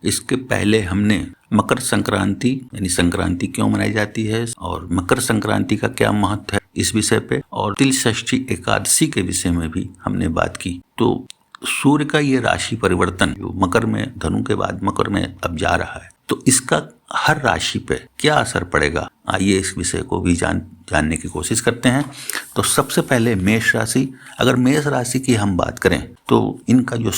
इसके पहले हमने मकर संक्रांति यानी संक्रांति क्यों मनाई जाती है और मकर संक्रांति का क्या महत्व है इस विषय पे और तिल षष्ठी एकादशी के विषय में भी हमने बात की। तो सूर्य का ये राशि परिवर्तन जो मकर में, धनु के बाद मकर में अब जा रहा है, तो इसका हर राशि पे क्या असर पड़ेगा, आइए इस विषय को भी जानने की कोशिश करते हैं। तो सबसे पहले मेष राशि, अगर मेष राशि की हम बात करें तो इनका जो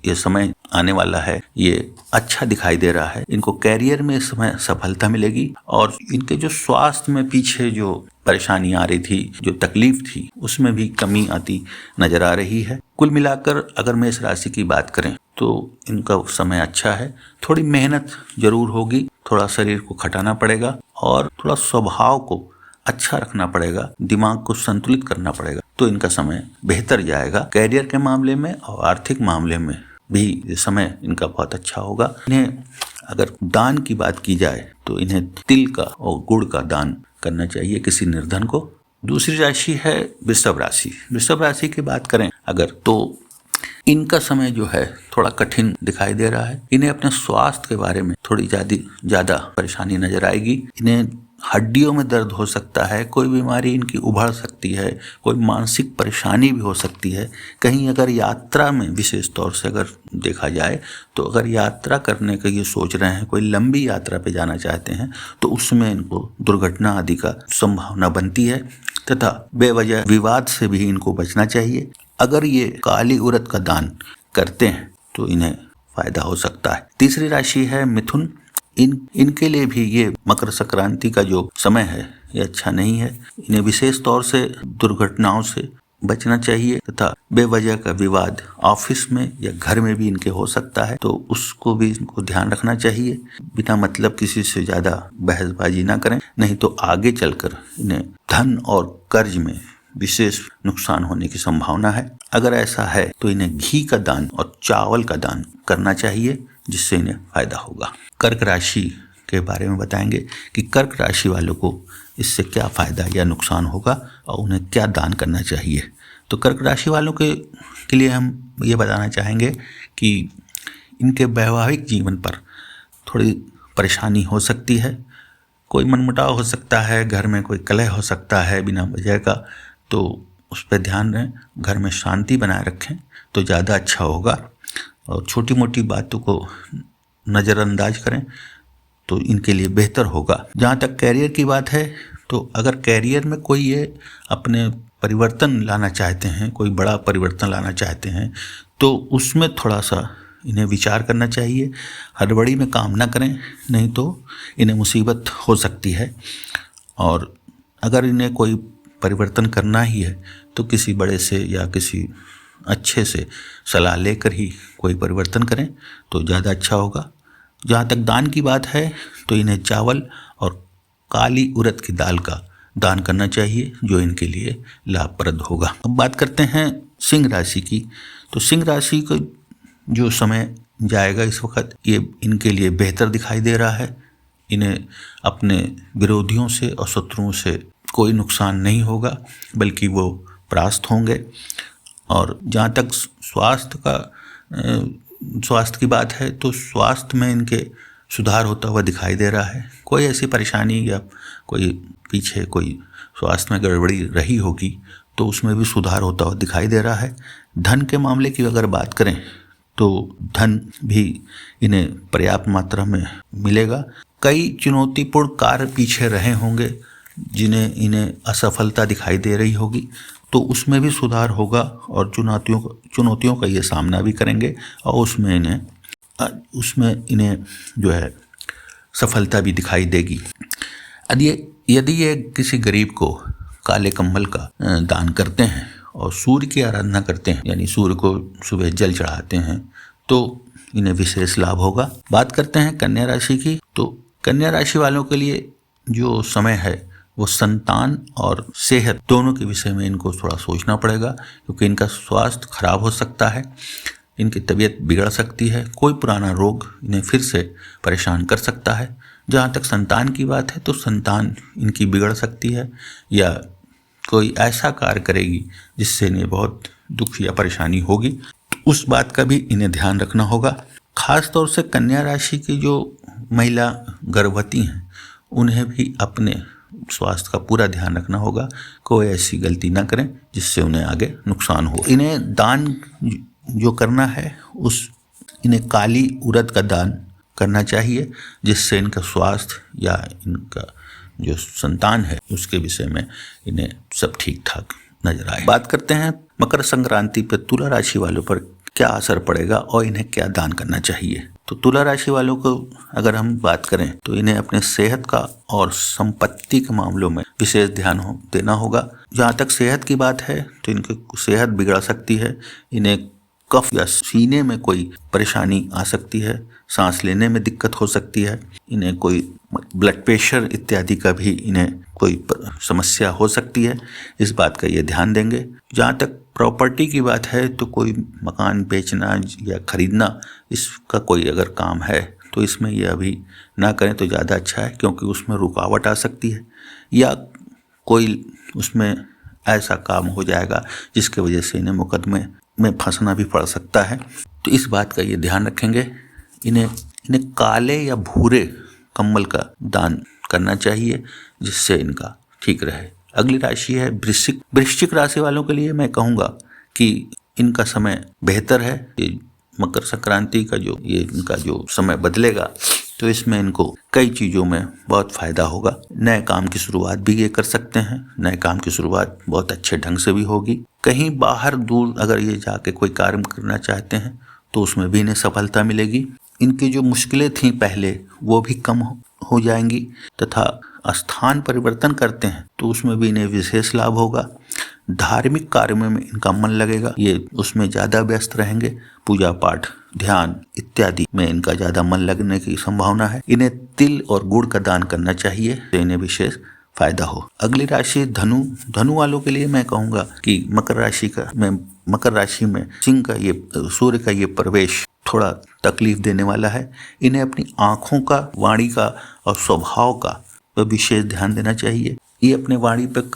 ये समय आने वाला है ये अच्छा दिखाई दे रहा है। इनको कैरियर में इस समय सफलता मिलेगी और इनके जो स्वास्थ्य में पीछे जो परेशानी आ रही थी, जो तकलीफ थी, उसमें भी कमी आती नजर आ रही है। कुल मिलाकर अगर मेष राशि की बात करें तो इनका समय अच्छा है। थोड़ी मेहनत जरूर होगी, थोड़ा शरीर को खटाना पड़ेगा और थोड़ा स्वभाव को अच्छा रखना पड़ेगा, दिमाग को संतुलित करना पड़ेगा, तो इनका समय बेहतर जाएगा। कैरियर के मामले में और आर्थिक मामले में भी ये समय इनका बहुत अच्छा होगा। इन्हें अगर दान की बात की जाए तो इन्हें तिल का और गुड़ का दान करना चाहिए किसी निर्धन को। दूसरी राशि है वृषभ राशि। वृषभ राशि की बात करें अगर तो इनका समय जो है थोड़ा कठिन दिखाई दे रहा है। इन्हें अपने स्वास्थ्य के बारे में थोड़ी ज्यादा परेशानी नजर आएगी। इन्हें हड्डियों में दर्द हो सकता है, कोई बीमारी इनकी उभर सकती है, कोई मानसिक परेशानी भी हो सकती है। कहीं अगर यात्रा में विशेष तौर से अगर देखा जाए तो अगर यात्रा करने का ये सोच रहे हैं, कोई लंबी यात्रा पे जाना चाहते हैं, तो उसमें इनको दुर्घटना आदि का संभावना बनती है तथा बेवजह विवाद से भी इनको बचना चाहिए। अगर ये काली उड़द का दान करते हैं तो इन्हें फायदा हो सकता है। तीसरी राशि है मिथुन। इनके लिए भी ये मकर संक्रांति का जो समय है ये अच्छा नहीं है। इन्हें विशेष तौर से दुर्घटनाओं से बचना चाहिए तथा बेवजह का विवाद ऑफिस में या घर में भी इनके हो सकता है, तो उसको भी इनको ध्यान रखना चाहिए। बिना मतलब किसी से ज्यादा बहसबाजी ना करें, नहीं तो आगे चलकर इन्हें धन और कर्ज में विशेष नुकसान होने की संभावना है। अगर ऐसा है तो इन्हें घी का दान और चावल का दान करना चाहिए, जिससे इन्हें फायदा होगा। कर्क राशि के बारे में बताएंगे कि कर्क राशि वालों को इससे क्या फायदा या नुकसान होगा और उन्हें क्या दान करना चाहिए। तो कर्क राशि वालों के लिए हम ये बताना चाहेंगे कि इनके वैवाहिक जीवन पर थोड़ी परेशानी हो सकती है, कोई मनमुटाव हो सकता है, घर में कोई कलह हो सकता है बिना वजह का, तो उस पर ध्यान दें, घर में शांति बनाए रखें तो ज़्यादा अच्छा होगा और छोटी मोटी बातों को नज़रअंदाज करें तो इनके लिए बेहतर होगा। जहाँ तक कैरियर की बात है तो अगर कैरियर में कोई ये अपने परिवर्तन लाना चाहते हैं, कोई बड़ा परिवर्तन लाना चाहते हैं, तो उसमें थोड़ा सा इन्हें विचार करना चाहिए। हड़बड़ी में काम ना करें, नहीं तो इन्हें मुसीबत हो सकती है। और अगर इन्हें कोई परिवर्तन करना ही है तो किसी बड़े से या किसी अच्छे से सलाह लेकर ही कोई परिवर्तन करें तो ज़्यादा अच्छा होगा। जहाँ तक दान की बात है तो इन्हें चावल और काली उड़द की दाल का दान करना चाहिए, जो इनके लिए लाभप्रद होगा। अब बात करते हैं सिंह राशि की। तो सिंह राशि का जो समय जाएगा इस वक्त ये इनके लिए बेहतर दिखाई दे रहा है। इन्हें अपने विरोधियों से और शत्रुओं से कोई नुकसान नहीं होगा, बल्कि वो परास्त होंगे। और जहाँ तक स्वास्थ्य की बात है तो स्वास्थ्य में इनके सुधार होता हुआ दिखाई दे रहा है। कोई ऐसी परेशानी या कोई पीछे कोई स्वास्थ्य में गड़बड़ी रही होगी तो उसमें भी सुधार होता हुआ दिखाई दे रहा है। धन के मामले की अगर बात करें तो धन भी इन्हें पर्याप्त मात्रा में मिलेगा। कई चुनौतीपूर्ण कार्य पीछे रहे होंगे जिन्हें इन्हें असफलता दिखाई दे रही होगी, तो उसमें भी सुधार होगा और चुनौतियों का ये सामना भी करेंगे और उसमें इन्हें जो है सफलता भी दिखाई देगी। यदि ये किसी गरीब को काले कंबल का दान करते हैं और सूर्य की आराधना करते हैं, यानी सूर्य को सुबह जल चढ़ाते हैं, तो इन्हें विशेष लाभ होगा। बात करते हैं कन्या राशि की। तो कन्या राशि वालों के लिए जो समय है वो संतान और सेहत दोनों के विषय में इनको थोड़ा सोचना पड़ेगा, क्योंकि इनका स्वास्थ्य खराब हो सकता है, इनकी तबीयत बिगड़ सकती है, कोई पुराना रोग इन्हें फिर से परेशान कर सकता है। जहाँ तक संतान की बात है तो संतान इनकी बिगड़ सकती है या कोई ऐसा कार्य करेगी जिससे इन्हें बहुत दुख या परेशानी होगी, तो उस बात का भी इन्हें ध्यान रखना होगा। खास तौर से कन्या राशि की जो महिला गर्भवती हैं उन्हें भी अपने स्वास्थ्य का पूरा ध्यान रखना होगा। कोई ऐसी गलती ना करें जिससे उन्हें आगे नुकसान हो। इन्हें दान जो करना है इन्हें काली उड़द का दान करना चाहिए, जिससे इनका स्वास्थ्य या इनका जो संतान है उसके विषय में इन्हें सब ठीक ठाक नजर आए। बात करते हैं मकर संक्रांति पर तुला राशि वालों पर क्या असर पड़ेगा और इन्हें क्या दान करना चाहिए। तो तुला राशि वालों को अगर हम बात करें तो इन्हें अपने सेहत का और संपत्ति के मामलों में विशेष ध्यान देना होगा। जहाँ तक सेहत की बात है तो इनकी सेहत बिगड़ सकती है। इन्हें कफ या सीने में कोई परेशानी आ सकती है, सांस लेने में दिक्कत हो सकती है, इन्हें कोई ब्लड प्रेशर इत्यादि का भी इन्हें कोई समस्या हो सकती है। इस बात का ये ध्यान देंगे। जहाँ तक प्रॉपर्टी की बात है तो कोई मकान बेचना या खरीदना, इसका कोई अगर काम है तो इसमें ये अभी ना करें तो ज़्यादा अच्छा है, क्योंकि उसमें रुकावट आ सकती है या कोई उसमें ऐसा काम हो जाएगा जिसके वजह से इन्हें मुकदमे में फंसना भी पड़ सकता है। तो इस बात का ये ध्यान रखेंगे। इन्हें काले या भूरे कम्बल का दान करना चाहिए, जिससे इनका ठीक रहे। अगली राशि है वृश्चिक। वृश्चिक राशि वालों के लिए मैं कहूँगा कि इनका समय बेहतर है। ये मकर संक्रांति का इनका जो समय बदलेगा तो इसमें इनको कई चीज़ों में बहुत फायदा होगा। नए काम की शुरुआत भी ये कर सकते हैं। नए काम की शुरुआत बहुत अच्छे ढंग से भी होगी। कहीं बाहर दूर अगर ये जाके कोई कार्य करना चाहते हैं तो उसमें भी इन्हें सफलता मिलेगी। इनकी जो मुश्किलें थीं पहले वो भी कम हो जाएंगी, तथा स्थान परिवर्तन करते हैं तो उसमें भी इन्हें विशेष लाभ होगा। धार्मिक कार्य में इनका मन लगेगा, ये उसमें ज़्यादा व्यस्त रहेंगे। पूजा पाठ, ध्यान इत्यादि में इनका ज़्यादा मन लगने की संभावना है। इन्हें तिल और गुड़ का दान करना चाहिए तो इन्हें विशेष फायदा हो। अगली राशि धनु। धनु वालों के लिए मैं कहूँगा कि मकर राशि में सिंह का सूर्य का ये प्रवेश थोड़ा तकलीफ देने वाला है। इन्हें अपनी आँखों का, वाणी का और स्वभाव का विशेष ध्यान देना चाहिए। ये अपने वाणी पर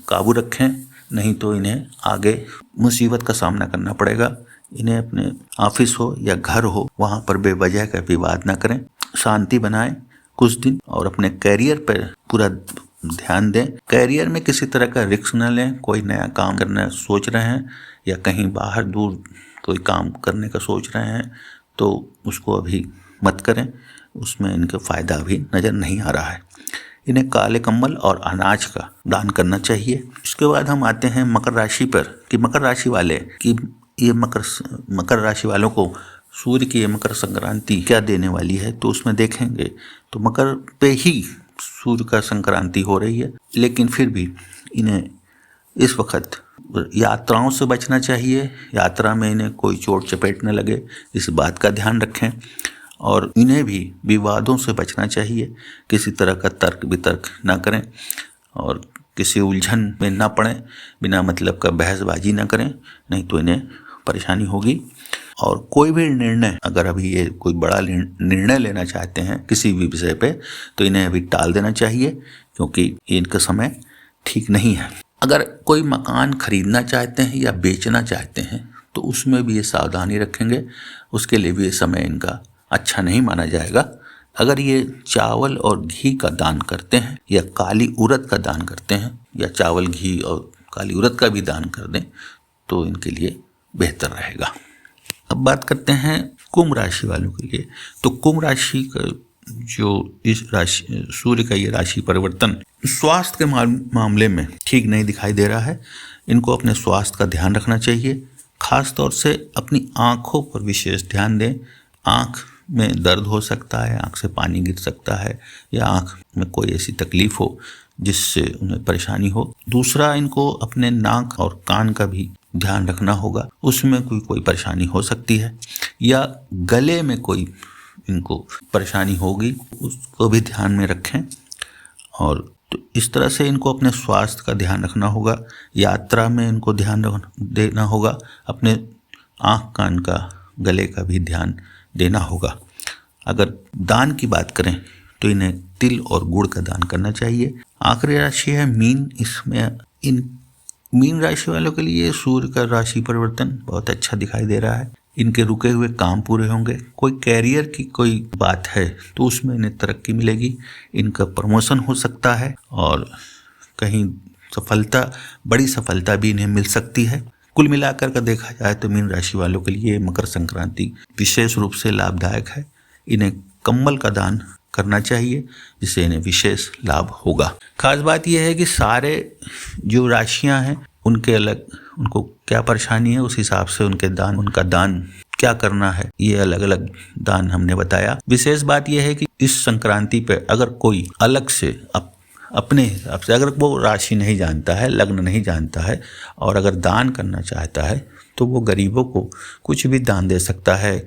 काबू रखें, नहीं तो इन्हें आगे मुसीबत का सामना करना पड़ेगा। इन्हें अपने ऑफिस हो या घर हो वहाँ पर बेवजह का विवाद ना करें। शांति बनाएं कुछ दिन और अपने कैरियर पर पूरा ध्यान दें। कैरियर में किसी तरह का रिस्क न लें। कोई नया काम करना सोच रहे हैं या कहीं बाहर दूर कोई काम करने का सोच रहे हैं तो उसको अभी मत करें, उसमें इनका फ़ायदा अभी नज़र नहीं आ रहा है। इन्हें काले कम्बल और अनाज का दान करना चाहिए। इसके बाद हम आते हैं मकर राशि पर कि मकर राशि वाले कि ये मकर राशि वालों को सूर्य की ये मकर संक्रांति क्या देने वाली है। तो उसमें देखेंगे तो मकर पे ही सूर्य का संक्रांति हो रही है, लेकिन फिर भी इन्हें इस वक्त यात्राओं से बचना चाहिए। यात्रा में इन्हें कोई चोट चपेट न लगे, इस बात का ध्यान रखें। और इन्हें भी विवादों से बचना चाहिए। किसी तरह का तर्क वितर्क ना करें और किसी उलझन में ना पड़ें। बिना मतलब का बहसबाजी ना करें, नहीं तो इन्हें परेशानी होगी। और कोई भी निर्णय, अगर अभी ये कोई बड़ा निर्णय लेना चाहते हैं किसी भी विषय पे, तो इन्हें अभी टाल देना चाहिए, क्योंकि इनका समय ठीक नहीं है। अगर कोई मकान खरीदना चाहते हैं या बेचना चाहते हैं तो उसमें भी ये सावधानी रखेंगे। उसके लिए भी ये समय इनका अच्छा नहीं माना जाएगा। अगर ये चावल और घी का दान करते हैं या काली उड़द का दान करते हैं या चावल, घी और काली उड़द का भी दान कर दें तो इनके लिए बेहतर रहेगा। अब बात करते हैं कुंभ राशि वालों के लिए। तो कुंभ राशि का जो इस राशि सूर्य का ये राशि परिवर्तन स्वास्थ्य के मामले में ठीक नहीं दिखाई दे रहा है। इनको अपने स्वास्थ्य का ध्यान रखना चाहिए। खास तौर से अपनी आँखों पर विशेष ध्यान दें। आँख में दर्द हो सकता है, आँख से पानी गिर सकता है या आँख में कोई ऐसी तकलीफ हो जिससे उन्हें परेशानी हो। दूसरा, इनको अपने नाक और कान का भी ध्यान रखना होगा, उसमें कोई परेशानी हो सकती है या गले में कोई इनको परेशानी होगी, उसको भी ध्यान में रखें। और तो इस तरह से इनको अपने स्वास्थ्य का ध्यान रखना होगा। यात्रा में इनको ध्यान देना होगा। अपने आँख, कान का, गले का भी ध्यान देना होगा। अगर दान की बात करें तो इन्हें तिल और गुड़ का दान करना चाहिए। आखिरी राशि है मीन। इसमें मीन राशि वालों के लिए सूर्य का राशि परिवर्तन बहुत अच्छा दिखाई दे रहा है। इनके रुके हुए काम पूरे होंगे। कोई कैरियर की कोई बात है तो उसमें इन्हें तरक्की मिलेगी, इनका प्रमोशन हो सकता है और कहीं बड़ी सफलता भी इन्हें मिल सकती है। कुल मिलाकर का देखा जाए तो मीन राशि वालों के लिए मकर संक्रांति विशेष रूप से लाभदायक है। इन्हें कंबल का दान करना चाहिए जिससे इन्हें विशेष लाभ होगा। खास बात यह है कि सारे जो राशियां हैं उनको क्या परेशानी है, उस हिसाब से उनका दान क्या करना है, ये अलग अलग दान हमने बताया। विशेष बात यह है कि इस संक्रांति पे अगर कोई अलग से अपने हिसाब से, अगर वो राशि नहीं जानता है, लग्न नहीं जानता है और अगर दान करना चाहता है तो वो गरीबों को कुछ भी दान दे सकता है।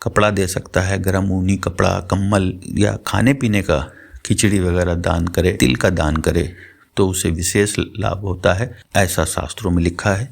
कपड़ा दे सकता है, गर्म ऊनी कपड़ा, कम्बल या खाने पीने का खिचड़ी वगैरह दान करे, तिल का दान करे तो उसे विशेष लाभ होता है, ऐसा शास्त्रों में लिखा है।